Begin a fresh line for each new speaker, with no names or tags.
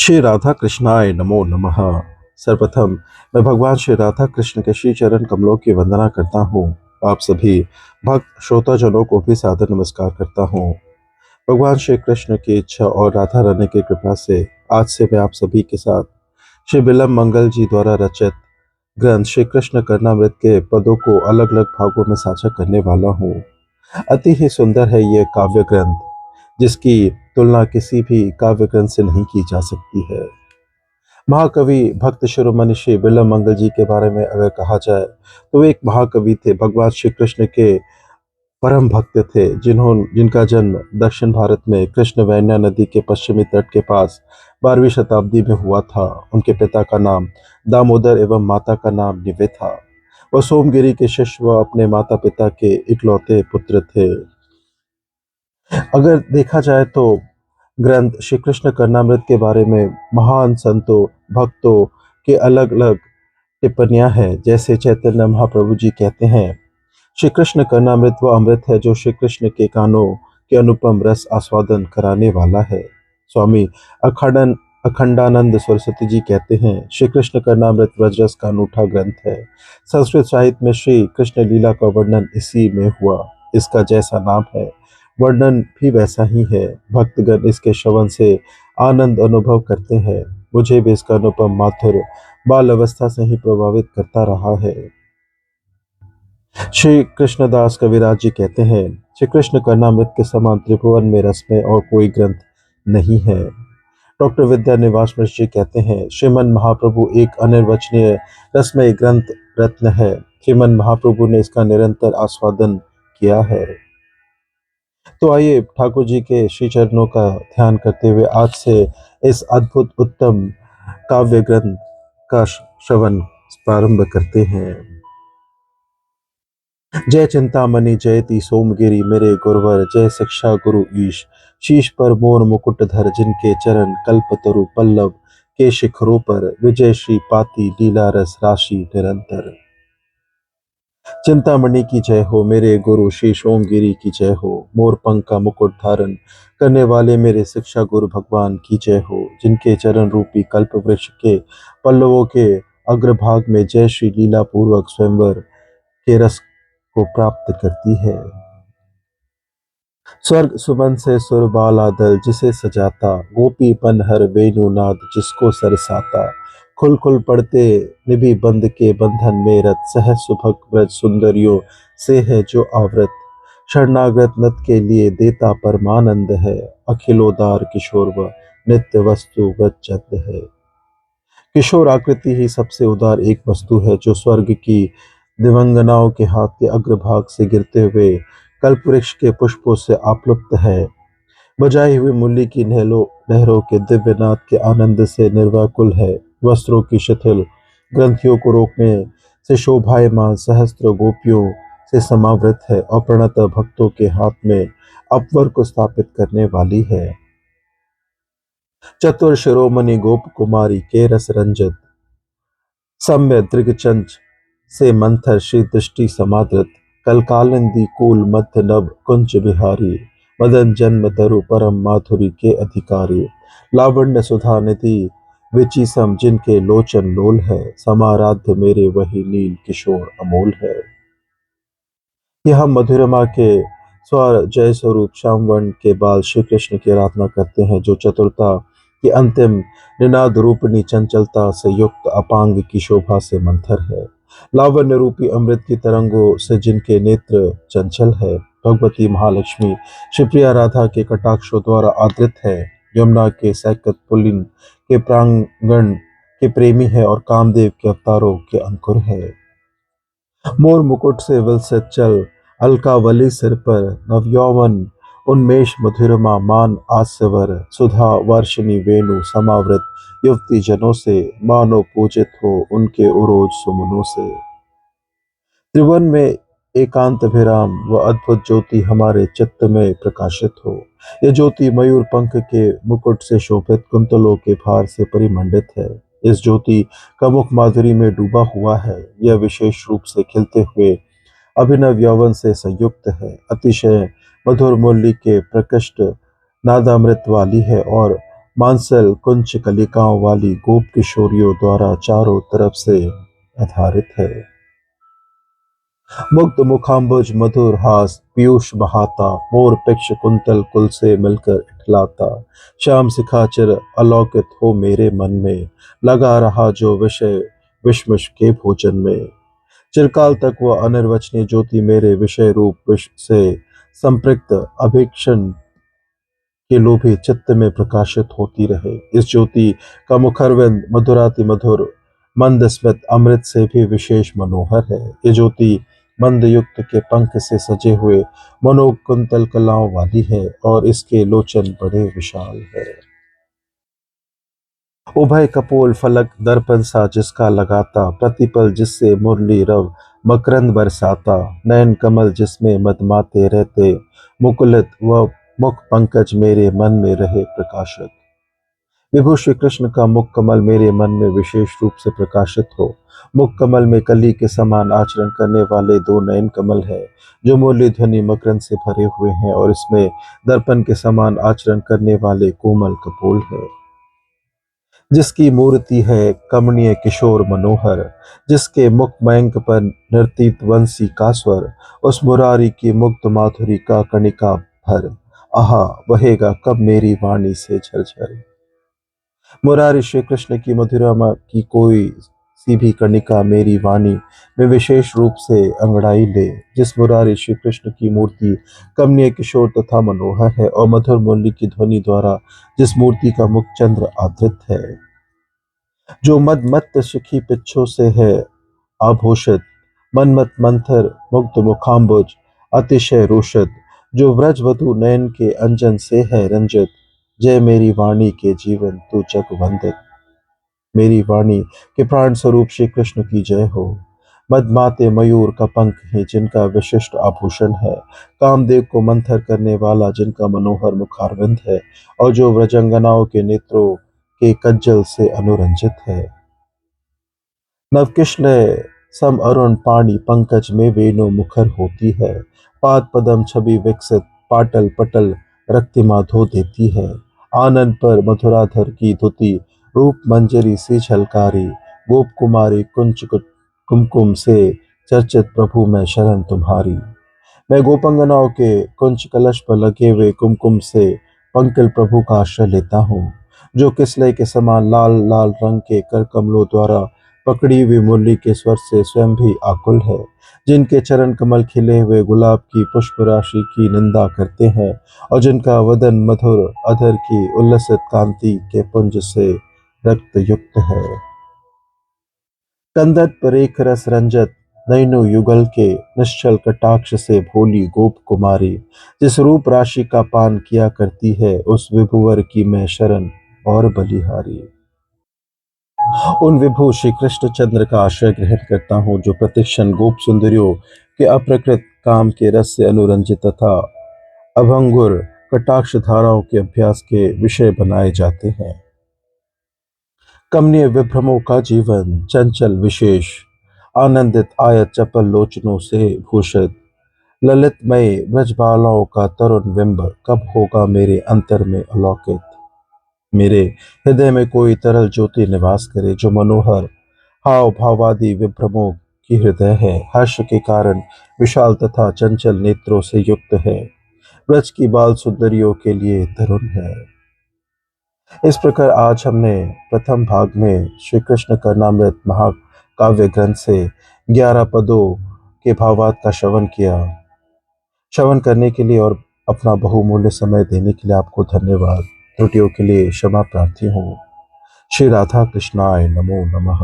श्री राधा कृष्णाय नमो नमः। सर्वप्रथम मैं भगवान श्री राधा कृष्ण के श्री चरण कमलों की वंदना करता हूँ। आप सभी भक्त श्रोताजनों को भी सादर नमस्कार करता हूँ। भगवान श्री कृष्ण की इच्छा और राधा रानी की कृपा से आज से मैं आप सभी के साथ श्री बिल्लम मंगल जी द्वारा रचित ग्रंथ श्री कृष्ण कर्णामृत के पदों को अलग अलग भागों में साझा करने वाला हूँ। अति ही सुंदर है ये काव्य ग्रंथ, जिसकी तुलना किसी भी काव्य ग्रंथ से नहीं की जा सकती है। महाकवि भक्त शिरोमणि श्री बिल्लम मंगल जी के बारे में अगर कहा जाए तो वे एक महाकवि थे। भगवान श्री कृष्ण के परम भक्त थे, जिनका जन्म दक्षिण भारत में कृष्ण वैन्या नदी के पश्चिमी तट के पास 12वीं शताब्दी में हुआ था। उनके पिता का नाम दामोदर एवं माता का नाम निवे था। वह सोमगिरी के शिष्य व अपने माता पिता के इकलौते पुत्र थे। अगर देखा जाए तो ग्रंथ श्री कृष्ण कर्णामृत के बारे में महान संतों भक्तों के अलग अलग टिप्पणियां हैं। जैसे चैतन्य महाप्रभु जी कहते हैं, श्री कृष्ण कर्णामृत वह अमृत है जो श्री कृष्ण के कानों के अनुपम रस आस्वादन कराने वाला है। स्वामी अखंडानंद सरस्वती जी कहते हैं, श्री कृष्ण कर्णामृत व्रजरस का अनूठा ग्रंथ है। संस्कृत साहित्य में श्री कृष्ण लीला का वर्णन इसी में हुआ। इसका जैसा नाम है, वर्णन भी वैसा ही है। भक्तगण इसके श्रवण से आनंद अनुभव करते हैं। मुझे भी इसका अनुपम माधुर्य बाल अवस्था से ही प्रभावित करता रहा है। श्री कृष्णदास कविराज जी कहते हैं, श्री कृष्ण कर्णामृत के समान त्रिभुवन में रस में और कोई ग्रंथ नहीं है। डॉक्टर विद्या निवास मिश्र जी कहते हैं, श्रीमन महाप्रभु एक अनिर्वचनीय रसमय ग्रंथ रत्न है। श्रीमन महाप्रभु ने इसका निरंतर आस्वादन किया है। तो आइए ठाकुर जी के श्री चरणों का ध्यान करते हुए आज से इस अद्भुत उत्तम काव्य ग्रंथ का श्रवण प्रारंभ करते हैं। जय चिंतामणि जयति सोमगिरी मेरे गुरुवर, जय शिक्षा गुरु ईश। शीश पर मोर मुकुट धर, जिनके चरण कल्पतरु पल्लव के शिखरों पर। विजय श्री पाति लीला रस राशि निरंतर। चिंतामणि की जय हो, मेरे गुरु श्री सोमगिरी की जय हो। मोर पंख का मुकुट धारण करने वाले मेरे शिक्षा गुरु भगवान की जय हो। जिनके चरण रूपी कल्प वृक्ष के पल्लवों के अग्रभाग में जय श्री लीला पूर्वक स्वयंवर के रस को प्राप्त करती है। स्वर्ग सुमन से सुरबाला दल जिसे सजाता, गोपी पनहर वेणुनाद जिसको सरसाता। खुल खुल पड़ते निभि बंद के बंधन में रत, सहज सुभग ब्रज सुंदरियों से है जो आवृत। शरणागत नत के लिए देता परमानंद है, अखिलोदार किशोर व नित्य वस्तु वृज्जत है। किशोर आकृति ही सबसे उदार एक वस्तु है, जो स्वर्ग की दिवंगनाओं के हाथ के अग्रभाग से गिरते हुए कल्पवृक्ष के पुष्पों से आप्लुप्त है। बजाई हुई मुरली की लहरों के दिव्य नाद के आनंद से निर्व्याकुल है। वस्त्रों की शिथिल ग्रंथियों को रोकने से शोभायमान सहस्त्र गोपियों से समावृत है और प्रणत भक्तों के हाथ में अपवर को स्थापित करने वाली है। चतुर शिरोमणि गोप कुमारी के रस रंजित, सम्य दृगचंच से मंथर श्री दृष्टि समादृत। कलकालिंदी कूल मध्य नव कुंज बिहारी, मदन जन्म तरु परम माधुरी के अधिकारी। लावण्य सुधा निधि विचिसम जिनके लोचन लोल है, समाराध्य मेरे वही नील किशोर अमोल है। यह हम मधुरमा के स्वर जय स्वरूप श्यामवर्ण के बाल श्री कृष्ण की आराधना करते हैं, जो चतुरता की अंतिम निनाद रूपणी चंचलता से युक्त अपांग की शोभा से मंथर है। लावण्य रूपी अमृत की तरंगों से जिनके नेत्र चंचल है। भगवती महालक्ष्मी शिवप्रिया राधा के कटाक्षों द्वारा आदृत है। यमुना के सैकत पुलिन के प्रांगण के प्रेमी है और कामदेव के अवतारों के अंकुर है। मोर मुकुट से विलसित चल अलकावली सिर पर, नवयौवन उन्मेष मधुरमा मान आस्यवर। सुधा वर्षिणी वेणु समावृत युवती जनों से, मानो पूजित हो उनके उरोज सुमनों से। त्रिभुवन में एकांत विराम व अद्भुत ज्योति हमारे चित्त में प्रकाशित हो। यह ज्योति मयूर पंख के मुकुट से शोभित कुंतलों के भार से परिमंडित है। इस ज्योति का मुख माधुरी में डूबा हुआ है। यह विशेष रूप से खिलते हुए अभिनव यौवन से संयुक्त है। अतिशय मधुर मुरली के प्रकृष्ट नादामृत वाली है और मांसल कुंच कलिकाओं वाली गोप किशोरियों द्वारा चारों तरफ से आधारित है। मुग्ध मुखाम्बुज मधुर हास पीयूष बहाता, मोर पिक्ष कुंतल कुल से मिलकर इठलाता, श्याम सिखाचर अलौकित हो मेरे मन में, लगा रहा जो विषय विश्वश के भोजन में। चिरकाल तक वह अनिर्वचनीय ज्योति मेरे विषय रूप विश्व से संपृक्त अभीक्षण के लोभी चित्त में प्रकाशित होती रहे। इस ज्योति का मुखरविंद मधुराति मधुर मंद स्मित अमृत से भी विशेष मनोहर है। ये ज्योति मंद युक्त के पंख से सजे हुए मनोकुंतल कलाओं वाली है और इसके लोचन बड़े विशाल है। उभय कपोल फलक दर्पण सा जिसका लगाता, प्रतिपल जिससे मुरली रव मकरंद बरसाता, नयन कमल जिसमें मदमाते रहते, मुकुलित व मुख पंकज मेरे मन में रहे प्रकाशित। विभु श्री कृष्ण का मुख कमल मेरे मन में विशेष रूप से प्रकाशित हो। मुख कमल में कली के समान आचरण करने वाले दो नयन कमल है, जो मुरली ध्वनि मकरंद से भरे हुए हैं, और इसमें दर्पण के समान आचरण करने वाले कोमल कपोल है। जिसकी मूर्ति है कमनीय किशोर मनोहर, जिसके मुख मयंक पर नर्तित वंशी का स्वर, उस मुरारी की मुग्ध माधुरी का कणिका भर, आहा बहेगा कब मेरी वाणी से झरझर। मुरारी श्री कृष्ण की मधुरमा की कोई सी भी कणिका मेरी वाणी में विशेष रूप से अंगड़ाई ले। जिस मुरारी श्री कृष्ण की मूर्ति कमनीय किशोर तथा मनोहर है, और मधुर मुरली की ध्वनि द्वारा जिस मूर्ति का मुख चंद्र आधृत है, जो मदमत्त शिखी पिच्छों से है आभूषित, मनमत मंथर मुग्ध मुखाम्बुज अतिशय रूषित, जो व्रजवधु नयन के अंजन से है रंजित। जय मेरी वाणी के जीवन तू जग वंदित। मेरी वाणी के प्राण स्वरूप श्री कृष्ण की जय हो। मदमाते मयूर का पंख है जिनका विशिष्ट आभूषण है, कामदेव को मंथर करने वाला जिनका मनोहर मुखारविंद है, और जो व्रजंगनाओं के नेत्रों के कज्जल से अनुरंजित है। नवकृष्ण सम अरुण पाणी पंकज में वेणु मुखर होती है, पाद पदम छवि विकसित पाटल पटल रक्तिमा धो देती है। आनंद पर मधुराधर की धुति रूप मंजरी से झलकारी, गोप कुमारी कुमकुम से चर्चित प्रभु में शरण तुम्हारी। मैं गोपंगनाओं के कुंज कलश पर लगे हुए कुमकुम से पंकल प्रभु का आश्रय लेता हूँ, जो किसलय के समान लाल लाल रंग के कर कमलों द्वारा पकड़ी हुई मुरली के स्वर से स्वयं भी आकुल है, जिनके चरण कमल खिले हुए गुलाब की पुष्प राशि की निंदा करते हैं, और जिनका वदन मधुर अधर की उल्लसित कांति के पुंज से रक्त युक्त है। कंदत पर एक रस रंजत नैनो युगल के निश्चल कटाक्ष से भोली गोप कुमारी, जिस रूप राशि का पान किया करती है, उस विभुवर की मैं शरण और बलिहारी। उन विभु श्री कृष्ण चंद्र का आश्रय ग्रहण करता हूँ, जो प्रतिक्षण गोप सुंदरियों के अप्रकृत काम के रस से अनुरंजित तथा अभंगुर कटाक्ष धाराओं के अभ्यास के विषय बनाए जाते हैं। कमनीय विभ्रमों का जीवन चंचल विशेष, आनंदित आयत चपल लोचनों से भूषित, ललितमय ब्रजबालाओं का तरुण बिंब कब होगा मेरे अंतर में अलौकित। मेरे हृदय में कोई तरल ज्योति निवास करे, जो मनोहर हाव भावादि विभ्रमों की हृदय है, हर्ष के कारण विशाल तथा चंचल नेत्रों से युक्त है, ब्रज की बाल सुंदरियों के लिए तरुण है। इस प्रकार आज हमने प्रथम भाग में श्री कृष्ण कर्णामृत महाकाव्य ग्रंथ से 11 पदों के भावार्थ का श्रवण किया। श्रवण करने के लिए और अपना बहुमूल्य समय देने के लिए आपको धन्यवाद। त्रुटियों के लिए क्षमा प्रार्थी हूँ। श्री राधा कृष्णाय नमो नमः।